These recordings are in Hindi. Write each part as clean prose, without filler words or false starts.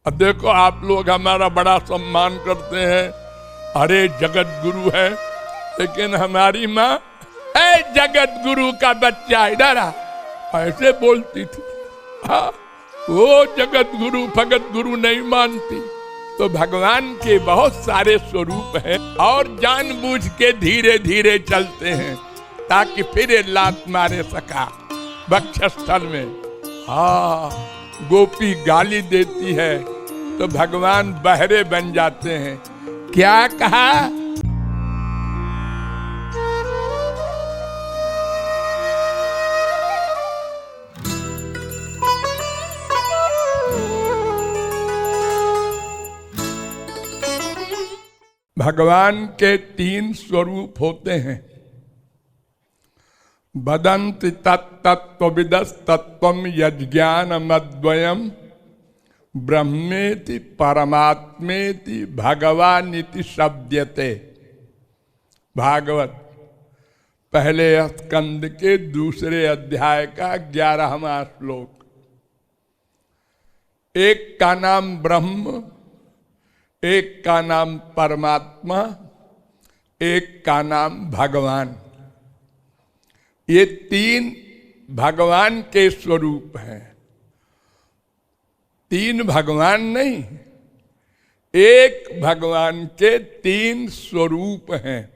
अब देखो आप लोग हमारा बड़ा सम्मान करते हैं, अरे जगत गुरु है, लेकिन हमारी माँ ऐ जगत गुरु का बच्चा इधर आ, ऐसे बोलती थी। हाँ, वो जगत गुरु भगत गुरु नहीं मानती। तो भगवान के बहुत सारे स्वरूप हैं और जानबूझ के धीरे धीरे चलते हैं ताकि फिर लात मारे सका वक्षस्थल में। हाँ, गोपी गाली देती है तो भगवान बहरे बन जाते हैं। क्या कहा? भगवान के 3 स्वरूप होते हैं। वदन्ति तत्तत्त्वविदस्तत्त्वं यज्ञानमद्वयम् ब्रह्मेति परमात्मेति भगवानिति शब्द्यते। भागवत पहले स्कंद के दूसरे अध्याय का 11वां श्लोक। एक का नाम ब्रह्म, एक का नाम परमात्मा, एक का नाम भगवान। ये 3 भगवान के स्वरूप हैं। 3 भगवान नहीं, एक भगवान के 3 स्वरूप हैं।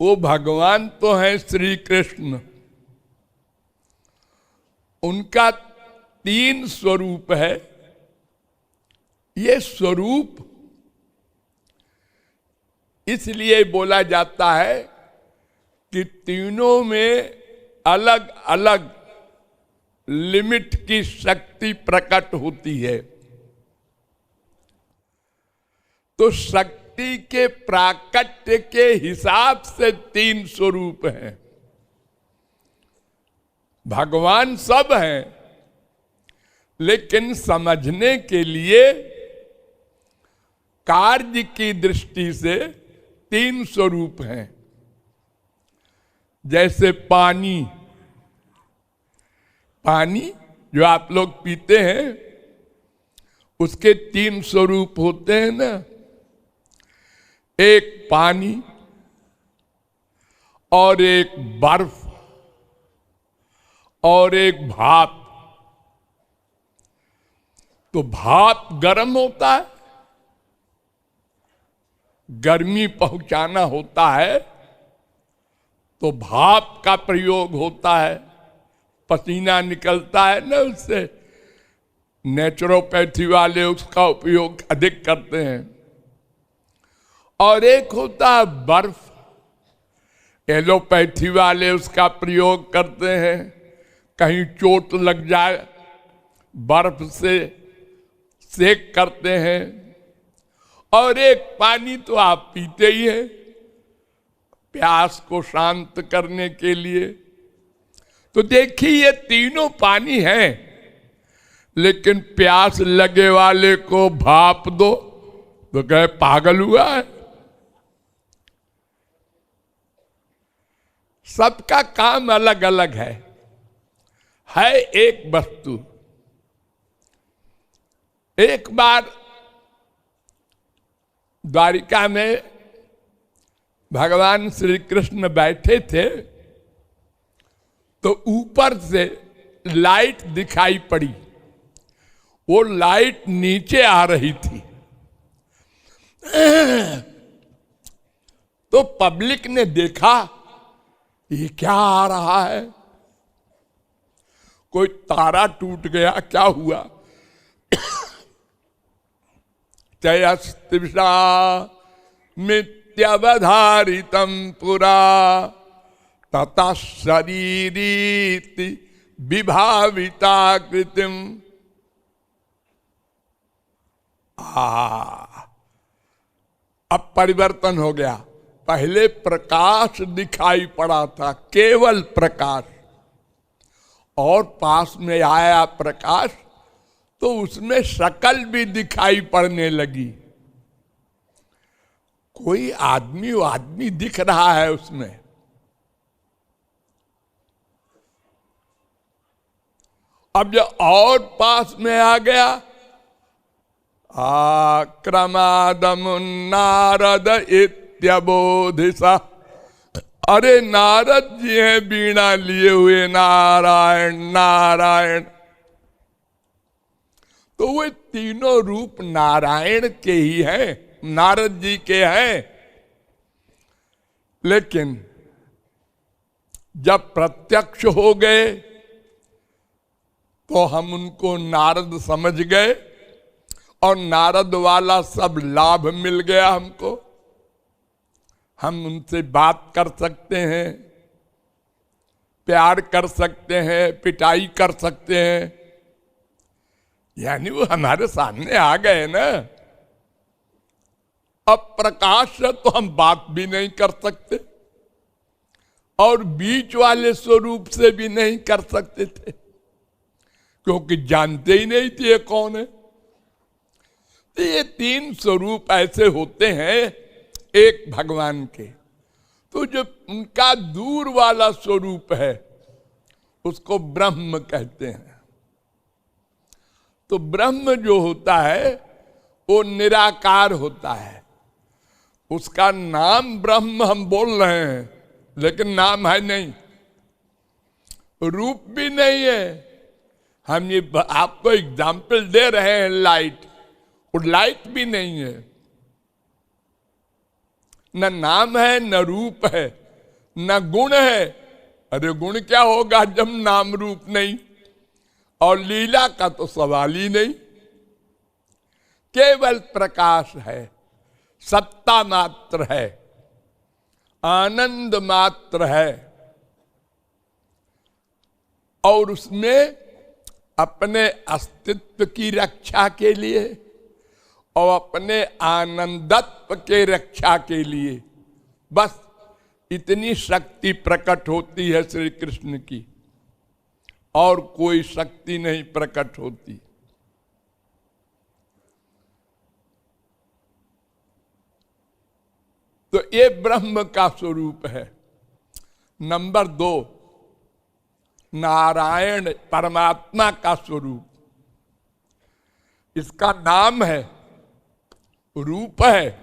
वो भगवान तो है श्री कृष्ण, उनका 3 स्वरूप है। ये स्वरूप इसलिए बोला जाता है कि तीनों में अलग अलग लिमिट की शक्ति प्रकट होती है। तो शक्ति के प्राकट्य के हिसाब से 3 स्वरूप हैं। भगवान सब हैं, लेकिन समझने के लिए कार्य की दृष्टि से 3 स्वरूप हैं। जैसे पानी, पानी जो आप लोग पीते हैं उसके 3 स्वरूप होते हैं ना। एक पानी और एक बर्फ और एक भाप। तो भाप गर्म होता है, गर्मी पहुंचाना होता है तो भाप का प्रयोग होता है, पसीना निकलता है ना उससे। नेचुरोपैथी वाले उसका उपयोग अधिक करते हैं। और एक होता है बर्फ, एलोपैथी वाले उसका प्रयोग करते हैं, कहीं चोट लग जाए बर्फ से सेक करते हैं। और एक पानी तो आप पीते ही हैं प्यास को शांत करने के लिए। तो देखिए ये तीनों पानी हैं, लेकिन प्यास लगे वाले को भाप दो तो कहे पागल हुआ है। सबका काम अलग अलग है एक वस्तु। एक बार द्वारिका में भगवान श्री कृष्ण बैठे थे तो ऊपर से लाइट दिखाई पड़ी। वो लाइट नीचे आ रही थी। तो पब्लिक ने देखा ये क्या आ रहा है, कोई तारा टूट गया, क्या हुआ? चयस्तिषा मित्यवधारितम पुरा ततः शरीरीति विभाविता कृतिम। अब परिवर्तन हो गया। पहले प्रकाश दिखाई पड़ा था, केवल प्रकाश, और पास में आया प्रकाश तो उसमें शकल भी दिखाई पड़ने लगी। कोई आदमी दिख रहा है उसमें। अब जो और पास में आ गया, आक्रमादम नारद इत्यबोधिसा। अरे नारद जी हैं बीणा लिए हुए, नारायण नारायण। तो वो तीनों रूप नारायण के ही हैं, नारद जी के हैं। लेकिन जब प्रत्यक्ष हो गए तो हम उनको नारद समझ गए और नारद वाला सब लाभ मिल गया हमको। हम उनसे बात कर सकते हैं, प्यार कर सकते हैं, पिटाई कर सकते हैं, यानी वो हमारे सामने आ गए ना। अब प्रकाश से तो हम बात भी नहीं कर सकते और बीच वाले स्वरूप से भी नहीं कर सकते थे, क्योंकि जानते ही नहीं थे ये कौन है। तो ये तीन स्वरूप ऐसे होते हैं एक भगवान के। तो जो उनका दूर वाला स्वरूप है उसको ब्रह्म कहते हैं। तो ब्रह्म जो होता है वो निराकार होता है। उसका नाम ब्रह्म हम बोल रहे हैं, लेकिन नाम है नहीं, रूप भी नहीं है। हम ये आपको एग्जाम्पल दे रहे हैं लाइट, और लाइट भी नहीं है, न नाम है न रूप है न गुण है। अरे गुण क्या होगा जब नाम रूप नहीं, और लीला का तो सवाल ही नहीं। केवल प्रकाश है, सत्ता मात्र है, आनंद मात्र है, और उसमें अपने अस्तित्व की रक्षा के लिए और अपने आनंदत्व के रक्षा के लिए बस इतनी शक्ति प्रकट होती है श्री कृष्ण की, और कोई शक्ति नहीं प्रकट होती। तो ये ब्रह्म का स्वरूप है। नंबर 2, नारायण परमात्मा का स्वरूप। इसका नाम है, रूप है,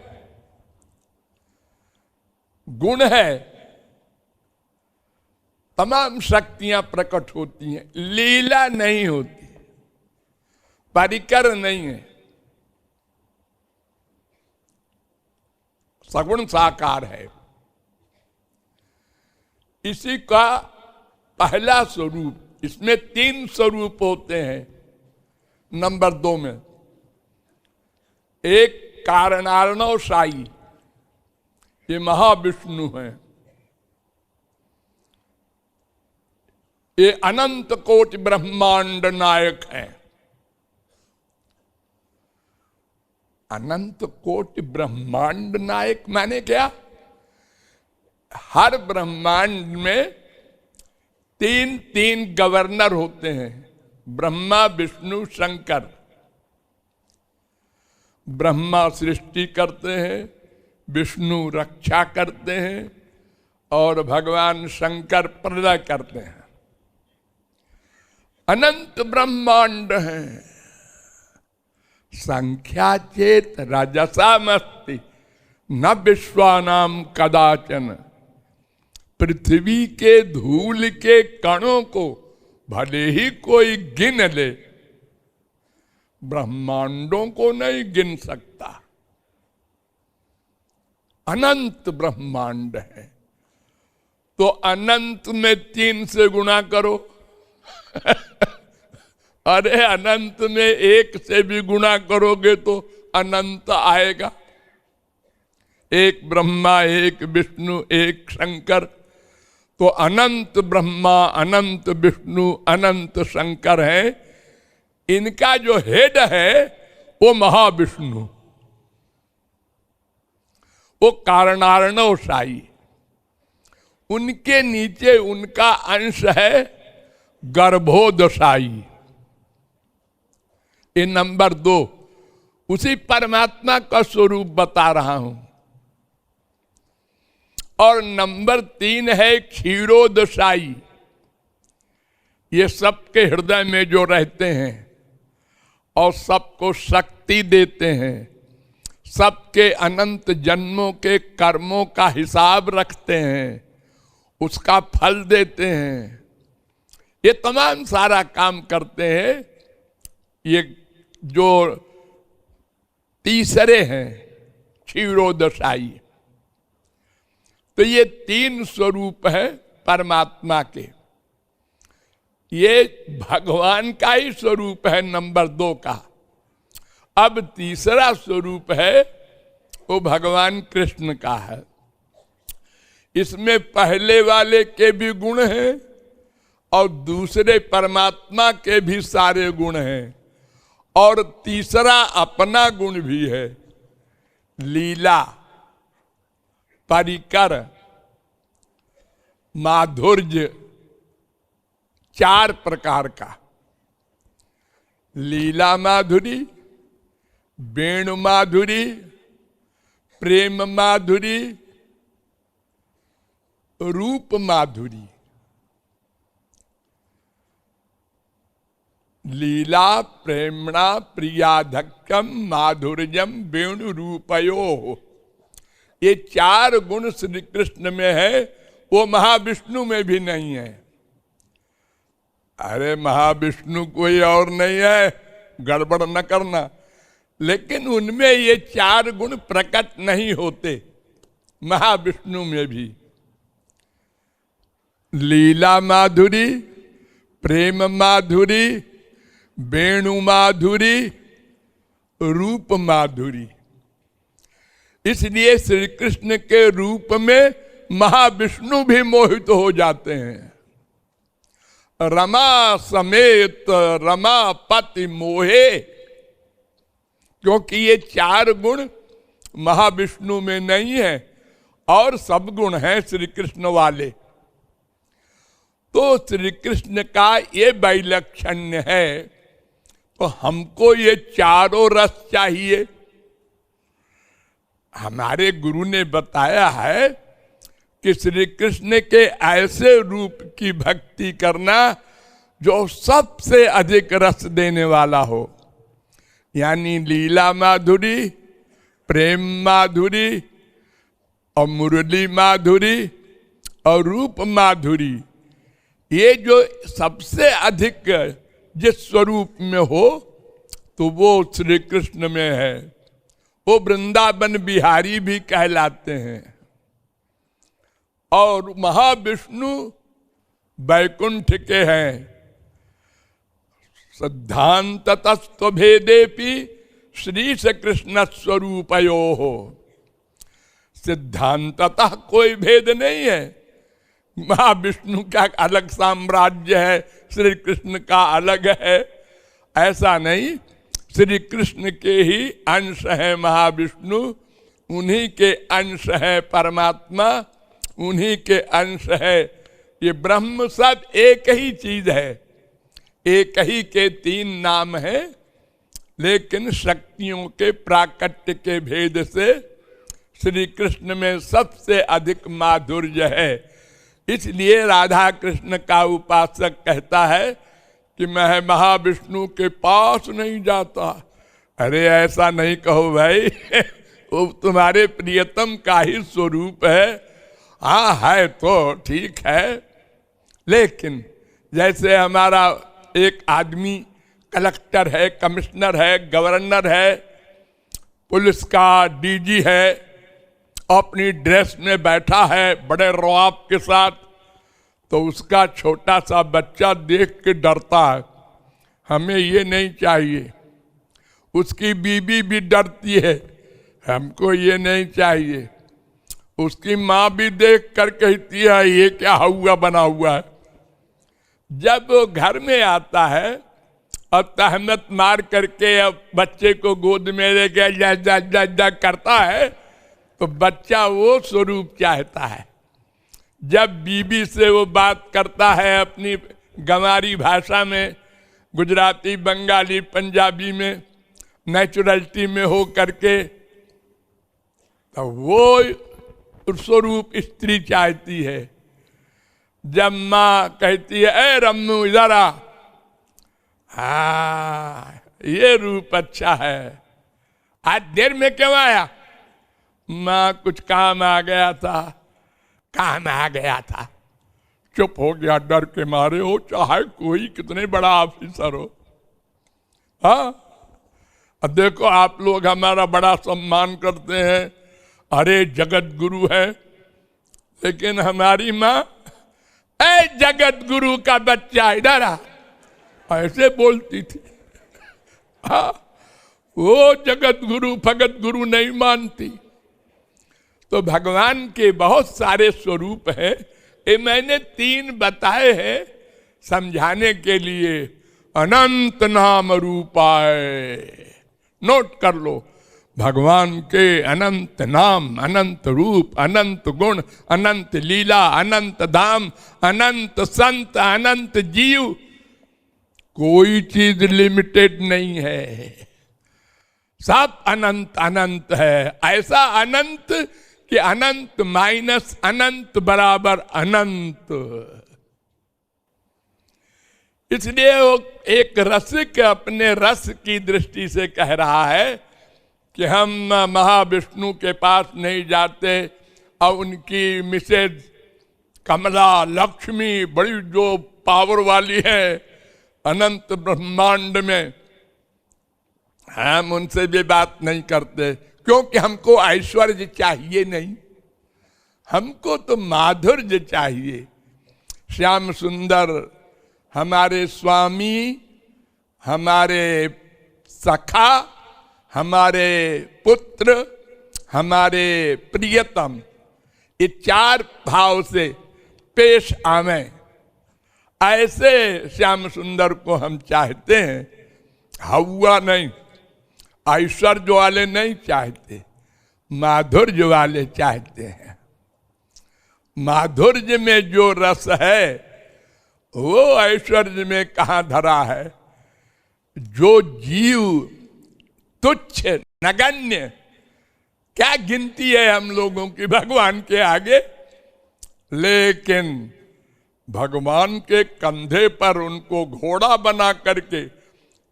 गुण है, तमाम शक्तियां प्रकट होती हैं, लीला नहीं होती, परिकर नहीं है, सगुण साकार है। इसी का पहला स्वरूप, इसमें 3 स्वरूप होते हैं। नंबर 2 में एक कारणार्णवशायी, ये महाविष्णु है। ये अनंत कोटि ब्रह्मांड नायक है। अनंत कोटि ब्रह्मांड नायक माने क्या? हर ब्रह्मांड में 3 गवर्नर होते हैं, ब्रह्मा विष्णु शंकर। ब्रह्मा सृष्टि करते हैं, विष्णु रक्षा करते हैं, और भगवान शंकर प्रलय करते हैं। अनंत ब्रह्मांड है। संख्या चेत रजसामस्ति न विश्वानाम कदाचन। पृथ्वी के धूल के कणों को भले ही कोई गिन ले, ब्रह्मांडों को नहीं गिन सकता। अनंत ब्रह्मांड है। तो अनंत में 3 से गुणा करो। अरे अनंत में 1 से भी गुणा करोगे तो अनंत आएगा। 1 ब्रह्मा, 1 विष्णु, 1 शंकर। तो अनंत ब्रह्मा, अनंत विष्णु, अनंत शंकर है। इनका जो हेड है वो महाविष्णु, वो कारणार्णवशायी। उनके नीचे उनका अंश है गर्भोदशायी। ये नंबर 2 उसी परमात्मा का स्वरूप बता रहा हूं। और नंबर 3 है क्षीरोदशायी। ये सबके हृदय में जो रहते हैं और सबको शक्ति देते हैं, सबके अनंत जन्मों के कर्मों का हिसाब रखते हैं, उसका फल देते हैं, ये तमाम सारा काम करते हैं। ये जो तीसरे हैं क्षीरोदशाई, तो ये 3 स्वरूप है परमात्मा के। ये भगवान का ही स्वरूप है नंबर 2 का। अब तीसरा स्वरूप है वो भगवान कृष्ण का है। इसमें पहले वाले के भी गुण हैं और दूसरे परमात्मा के भी सारे गुण हैं, और तीसरा अपना गुण भी है, लीला, परिकर, माधुर्य, 4 प्रकार का। लीला माधुरी, वेणु माधुरी, प्रेम माधुरी, रूप माधुरी। लीला प्रेमणा प्रियाधक्कम माधुर्यम वेणु रूपयो, ये 4 गुण श्री कृष्ण में है, वो महाविष्णु में भी नहीं है। अरे महाविष्णु कोई और नहीं है, गड़बड़ न करना। लेकिन उनमें ये 4 गुण प्रकट नहीं होते, महाविष्णु में भी। लीला माधुरी, प्रेम माधुरी, वेणु माधुरी, रूप माधुरी। इसलिए श्री कृष्ण के रूप में महाविष्णु भी मोहित हो जाते हैं। रमा समेत रमापति मोहे, क्योंकि ये 4 गुण महाविष्णु में नहीं है और सब गुण हैं श्री कृष्ण वाले। तो श्री कृष्ण का ये वैलक्षण्य है। तो हमको ये 4 रस चाहिए। हमारे गुरु ने बताया है कि श्री कृष्ण के ऐसे रूप की भक्ति करना जो सबसे अधिक रस देने वाला हो, यानी लीला माधुरी, प्रेम माधुरी और मुरली माधुरी और रूप माधुरी। ये जो सबसे अधिक जिस स्वरूप में हो तो वो श्री कृष्ण में है। वो वृंदावन बिहारी भी कहलाते हैं। और महाविष्णु वैकुंठ के हैं। सिद्धांततस्त्व भेदेपि श्री से कृष्ण स्वरूपयो हो। सिद्धांततः कोई भेद नहीं है। महाविष्णु का अलग साम्राज्य है, श्री कृष्ण का अलग है, ऐसा नहीं। श्री कृष्ण के ही अंश है महाविष्णु, उन्हीं के अंश है परमात्मा, उन्हीं के अंश है ये ब्रह्म। सब एक ही चीज है, एक ही के 3 नाम है, लेकिन शक्तियों के प्राकट्य के भेद से श्री कृष्ण में सबसे अधिक माधुर्य है। इसलिए राधा कृष्ण का उपासक कहता है कि मैं महाविष्णु के पास नहीं जाता। अरे ऐसा नहीं कहो भाई, वो तुम्हारे प्रियतम का ही स्वरूप है। हाँ है तो ठीक है, लेकिन जैसे हमारा एक आदमी कलेक्टर है, कमिश्नर है, गवर्नर है, पुलिस का डीजी है, अपनी ड्रेस में बैठा है बड़े रौब के साथ, तो उसका छोटा सा बच्चा देख के डरता है। हमें ये नहीं चाहिए। उसकी बीबी भी डरती है, हमको ये नहीं चाहिए। उसकी माँ भी देख कर कहती है ये क्या हुआ बना हुआ है। जब वो घर में आता है और तहमत मार करके अब बच्चे को गोद में लेके जा जा जा जा करता है, तो बच्चा वो स्वरूप चाहता है। जब बीबी से वो बात करता है अपनी गंवारी भाषा में, गुजराती, बंगाली, पंजाबी में, नेचुरलिटी में हो करके, तो वो स्वरूप स्त्री चाहती है। जब माँ कहती है ए रम्मू इधर आ, हाँ ये रूप अच्छा है, आज देर में क्यों आया? माँ कुछ काम आ गया था, काम आ गया था। चुप हो गया डर के मारे, हो चाहे कोई कितने बड़ा ऑफिसर हो। हाँ, अब देखो आप लोग हमारा बड़ा सम्मान करते हैं, अरे जगत गुरु है, लेकिन हमारी माँ ऐ जगत गुरु का बच्चा इधर आ, ऐसे बोलती थी। हाँ, वो जगत गुरु फगत गुरु नहीं मानती। तो भगवान के बहुत सारे स्वरूप हैं, ये मैंने 3 बताए हैं समझाने के लिए। अनंत नाम रूपाय, नोट कर लो, भगवान के अनंत नाम, अनंत रूप, अनंत गुण, अनंत लीला, अनंत धाम, अनंत संत, अनंत जीव, कोई चीज लिमिटेड नहीं है, सब अनंत अनंत है। ऐसा अनंत कि अनंत माइनस अनंत बराबर अनंत। इसलिए वो एक रसिक अपने रस की दृष्टि से कह रहा है कि हम महाविष्णु के पास नहीं जाते, और उनकी मिसेज कमला लक्ष्मी बड़ी जो पावर वाली है अनंत ब्रह्मांड में, हम उनसे भी बात नहीं करते, क्योंकि हमको ऐश्वर्य चाहिए नहीं, हमको तो माधुर्य चाहिए। श्याम सुंदर हमारे स्वामी, हमारे सखा, हमारे पुत्र, हमारे प्रियतम, ये 4 भाव से पेश आवे, ऐसे श्याम सुंदर को हम चाहते हैं। हवा नहीं, ऐश्वर्य वाले नहीं चाहते, माधुर्य वाले चाहते हैं। माधुर्य में जो रस है वो ऐश्वर्य में कहाँ धरा है। जो जीव तुच्छ नगण्य, क्या गिनती है हम लोगों की भगवान के आगे, लेकिन भगवान के कंधे पर उनको घोड़ा बना करके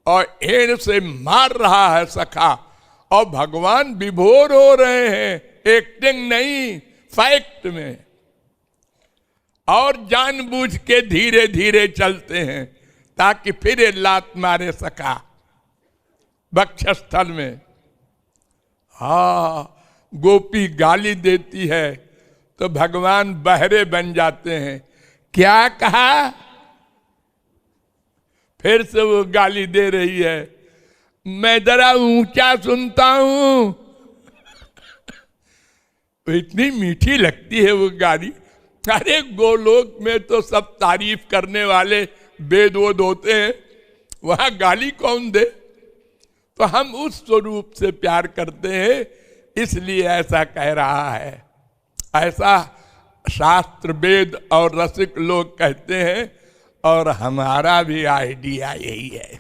और एड़ से मार रहा है सखा, और भगवान विभोर हो रहे हैं, एक्टिंग नहीं फैक्ट में, और जानबूझ के धीरे धीरे चलते हैं ताकि फिर लात मारे सखा वक्षस्थल में। हाँ, गोपी गाली देती है तो भगवान बहरे बन जाते हैं। क्या कहा? फिर से वो गाली दे रही है, मैं जरा ऊंचा सुनता हूं। इतनी मीठी लगती है वो गाली। अरे गोलोक में तो सब तारीफ करने वाले वेद वोद होते हैं, वहां गाली कौन दे? तो हम उस स्वरूप से प्यार करते हैं, इसलिए ऐसा कह रहा है। ऐसा शास्त्र वेद और रसिक लोग कहते हैं, और हमारा भी आइडिया यही है।